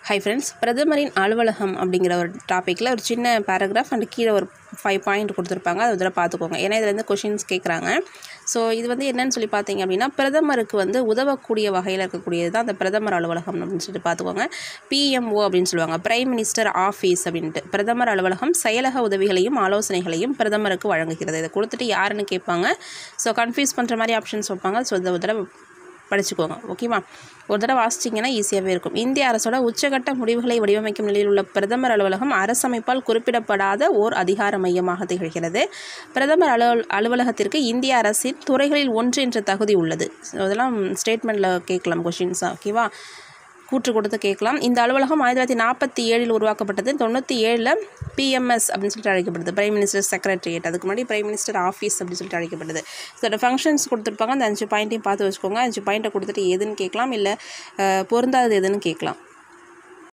Hi friends, பிரதமரின் அலுவலகம் அப்படிங்கிற ஒரு டாப்பிக்கில் ஒரு சின்ன பேராகிராஃப் அண்ட் கீழே ஒரு 5 பாயிண்ட் கொடுத்துருப்பாங்க. அது இதில் பார்த்துக்கோங்க. ஏன்னா இதுலேருந்து கொஷின்ஸ் கேட்குறாங்க. ஸோ இது என்னன்னு சொல்லி பார்த்தீங்க அப்படின்னா, பிரதமருக்கு உதவக்கூடிய வகையில் இருக்கக்கூடியது தான் அந்த பிரதமர் அலுவலகம் அப்படின்னு சொல்லிட்டு பார்த்துக்கோங்க. PMO அப்படின்னு சொல்லுவாங்க, பிரைம் மினிஸ்டர் ஆஃபீஸ் அப்படின்ட்டு. பிரதமர் அலுவலகம் செயலக உதவிகளையும் ஆலோசனைகளையும் பிரதமருக்கு வழங்குகிறது. இதை கொடுத்துட்டு யாருன்னு கேட்பாங்க. ஸோ கன்ஃபியூஸ் பண்ணுற மாதிரி ஆப்ஷன்ஸ் வைப்பாங்க. ஸோ இதை தடவை படிச்சுக்கோங்க. ஓகேவா? ஒரு தடவை வாசிச்சிங்கன்னா ஈஸியாகவே இருக்கும். இந்திய அரசோட உச்சகட்ட முடிவுகளை வடிவமைக்கும் நிலையில் உள்ள பிரதமர் அலுவலகம் அரசமைப்பால் குறிப்பிடப்படாத ஓர் அதிகார மையமாக திகழ்கிறது. பிரதமர் அலுவலகத்திற்கு இந்திய அரசின் துறைகளில் ஒன்று என்ற தகுதி உள்ளது. அதெல்லாம் ஸ்டேட்மெண்ட்டில் கேட்கலாம் கொஷின்ஸாக. ஓகேவா? கூற்று கொடுத்து கேட்கலாம். இந்த அலுவலகம் 1947 உருவாக்கப்பட்டது. 97 PMS அப்படின்னு சொல்லிட்டு அழைக்கப்படுது, பிரைம் மினிஸ்டர் செக்ரட்டரியேட். அதுக்கு முன்னாடி பிரைம் மினிஸ்டர் ஆஃபீஸ் அப்படின்னு சொல்லிட்டு அழைக்கப்படுது. இதோட ஃபங்க்ஷன்ஸ் கொடுத்துருப்பாங்க. அந்த 5 பாயிண்ட்டையும் பார்த்து வச்சுக்கோங்க. 5 பாயிண்ட்டை கொடுத்துட்டு எதுன்னு கேட்கலாம், இல்லை பொருந்தாதது எதுன்னு கேட்கலாம்.